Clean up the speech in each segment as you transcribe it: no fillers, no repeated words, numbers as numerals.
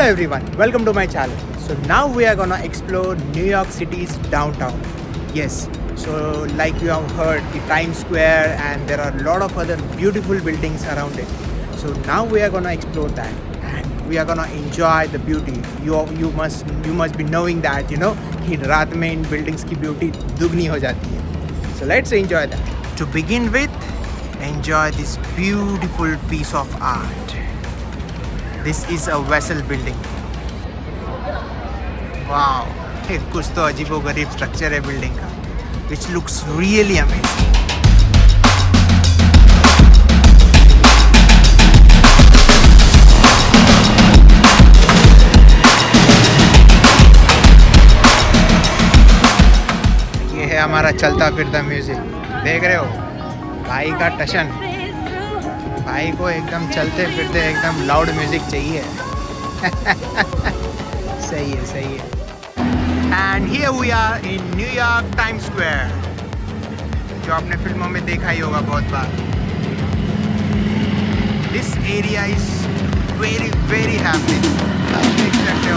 everyone, welcome to my channel. So now we are gonna explore New York City's downtown. Yes, so like you have heard, the Times Square, and there are a lot of other beautiful buildings around it. So now we are gonna explore that, and we are gonna enjoy the beauty. You must be knowing that, कि रात में इन buildings की beauty दुगनी हो जाती है. So let's enjoy that. To begin with, enjoy this beautiful piece of art. This is a vessel building. Wow, कुछ तो अजीबोगरीब स्ट्रक्चर है बिल्डिंग का, which looks really amazing. ये है हमारा चलता फिरता म्यूजिक, देख रहे हो भाई का टशन. भाई को एकदम चलते फिरते एकदम लाउड म्यूजिक चाहिए. सही है. And here we are in New York Times Square, जो आपने फिल्मों में देखा ही होगा बहुत बार. This area is very very happy. देख सकते हो.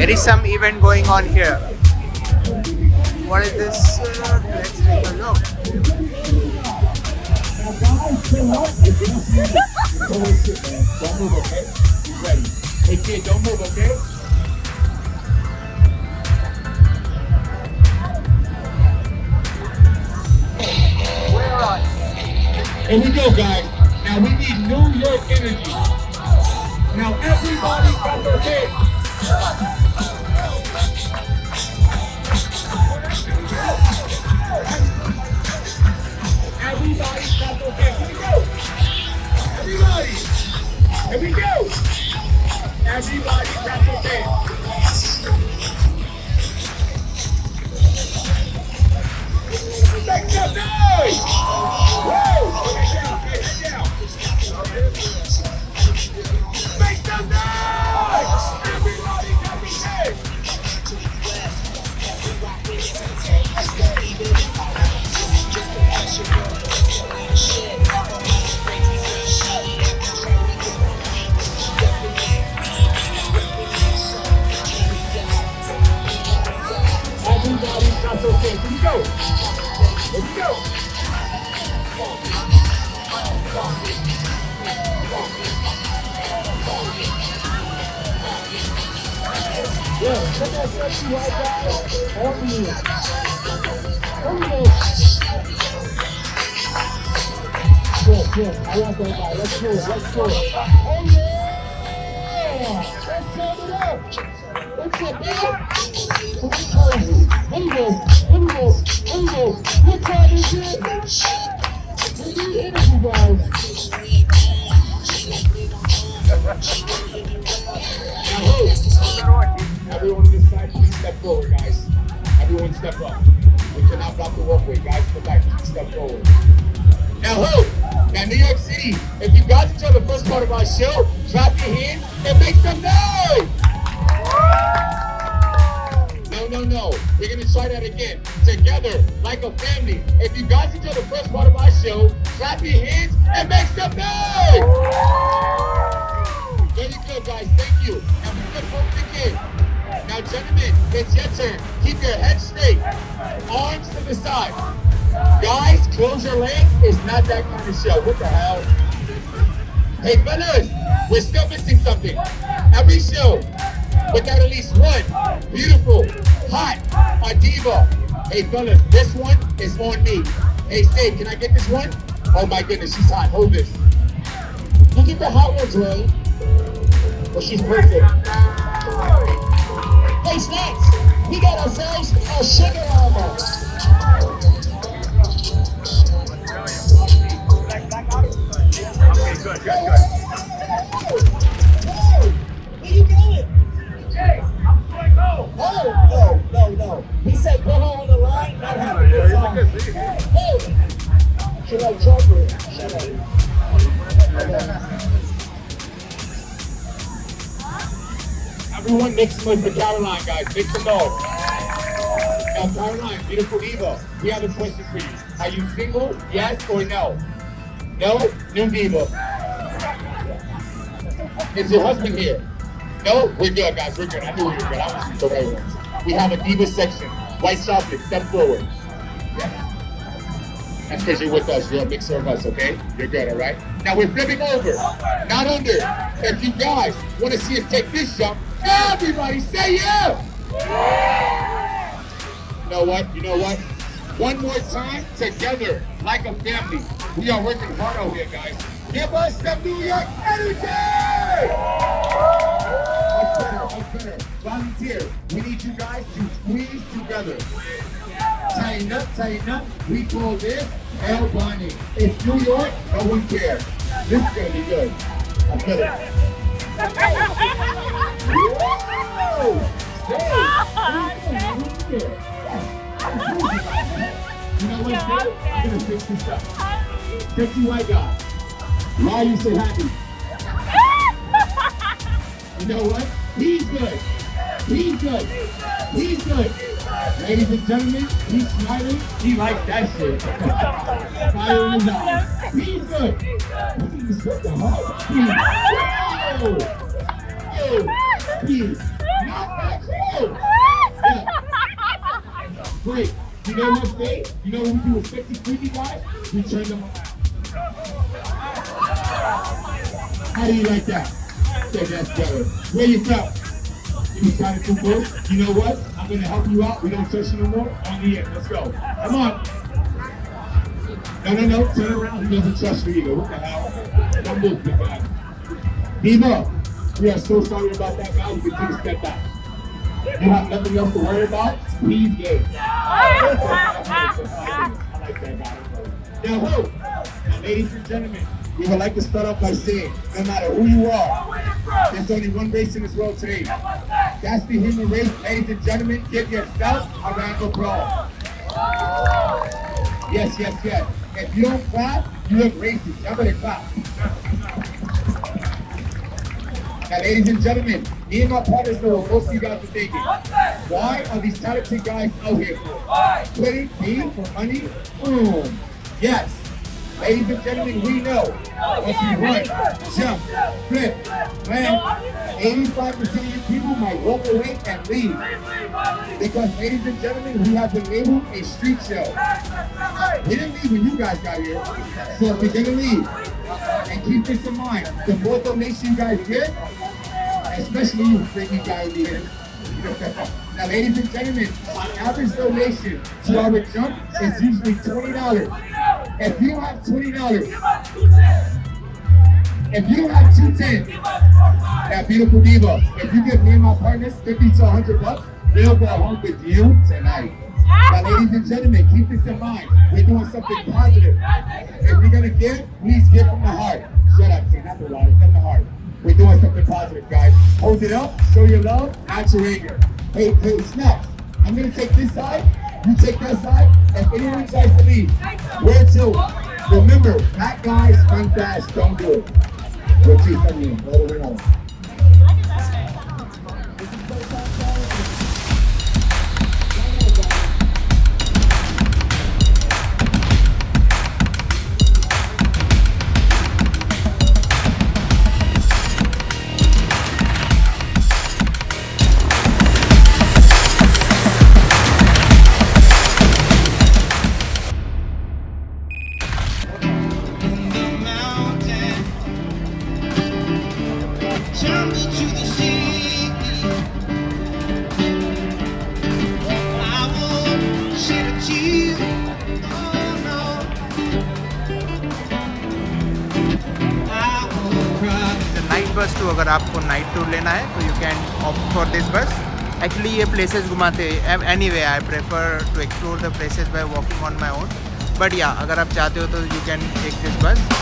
There is some event going on here. What is this? Let's take a look. Don't move, okay? Ready. Hey kid, don't move, okay? Where are you? Here we go, guys. Now we need New York energy. Now everybody got their head. Everybody clap those hands. Here we go. Everybody. Here we go. Everybody clap those hands. Make some noise. Woo. Get down. Get down. Make some noise. Everybody clap those hands. Everybody clap those hands. Here we go. Here we go. Yeah, put that sexy white guy on me. There we go. Good. I like that guy. Let's do it. Oh yeah! Let's turn it up. What's up, man? What's crazy? Bingo. What time is it? We need energy, guys. Now, who? Everyone on this side, please step forward, guys. Everyone step up. We cannot block the walkway, guys. Come back. Step forward. Now who? Now New York City, if you guys enjoy the first part of our show, clap your hands and make some noise! No. We're gonna try that again. Together, like a family. If you guys enjoy the first part of our show, Clap your hands and make some noise. Very good, guys. Thank you. And we're gonna both begin. Now, gentlemen, it's your turn. Keep your head straight. Arms to the side. Guys, close your legs. It's not that kind of show. What the hell? Hey, fellas, we're still missing something. Every show, without at least one beautiful, hot, diva. Hey, fellas, this one is on me. Hey, Steve, can I get this one? Oh my goodness, she's hot. Hold this. You get the hot ones, Ray. Well, she's perfect. Hey, Snacks, we got ourselves a sugar armor. Good. Hey, where you going? Hey, I'm going to go. Oh, no. He said go on the line, not have a good time. Hey, should I jump or shut up? Everyone mix them with the Caroline, guys. Mix them all. Now, Caroline, beautiful diva, we have a question for you. Are you single, yes or no? No? New diva. Is your husband here? No? We're good, guys. We're good. I knew we were good. I was the right ones. We have a diva section. White chocolate, step forward. Yeah. That's because you're with us. You're a mixer of us, okay? You're good, all right? Now we're flipping over, not under. If you guys want to see us take this jump, everybody say yeah! You know what? One more time, together, like a family. We are working hard out here, guys. Give us some New York energy! Much better. Volunteer. We need you guys to squeeze together. Tighten up. We call this El Bonnie. It's New York, no one cares. This is gonna be good. I feel it. Whoa! Stay. You know what, Steve? I'm gonna fix this up. Sexy white guy. Why are you so happy? You know what? He's good. Ladies and gentlemen, he's smiling. He likes that shit. Fire in his eyes. He's good. He's with the heart. He's not that close. Yeah. Great. You know what, Dave? You know what we do with 50 freaky guys? We turn them around. How do you like that? Say that's better. Where you from? You decided to go? You know what? I'm gonna help you out. We don't touch you no more. On the end. Let's go. Come on. No. Turn around. He doesn't trust you either. What the hell? Don't move, big guy. Diva, we are so sorry about that guy. You can take a step back. You have nothing else to worry about. Please game. I like that guy. Now, ladies and gentlemen, we would like to start off by saying, no matter who you are, there's only one race in this world today. That's the human race. Ladies and gentlemen, give yourself a round of applause. Yes. If you don't clap, you look racist. Y'all better clap. Now, ladies and gentlemen, me and my partners know what most of you guys are thinking. Why are these talented guys out here for? Putting me for money? Boom. Yes. Ladies and gentlemen, we know once you run, jump, flip, land, 85% of you people might walk away and leave. Because, ladies and gentlemen, we have been labeled a street show. We didn't leave when you guys got here. So if we're gonna leave, and keep this in mind, the more donation you guys get, especially you freaky guys here. Now, ladies and gentlemen, our average donation to our jump is usually $20. If you don't have $20, if you don't have $210, that beautiful diva, if you give me and my partners $50 to $100, we'll go home with you tonight. Now, ladies and gentlemen, keep this in mind. We're doing something positive. If you're gonna give, please give from the heart. Shut up, say not the water, from the heart. We're doing something positive, guys. Hold it up, show your love, not your anger. Hey, Snaps, I'm gonna take this side, you take that side. If anyone tries to leave, where to? Remember, fat guys, run fast, don't do it. We'll see from you, let it know. bus to अगर आपको night tour लेना है तो you can opt for this bus. Actually ये places घुमाते any way I prefer to explore the places by walking on my own. But या अगर आप चाहते हो तो यू कैन टेक दिस बस.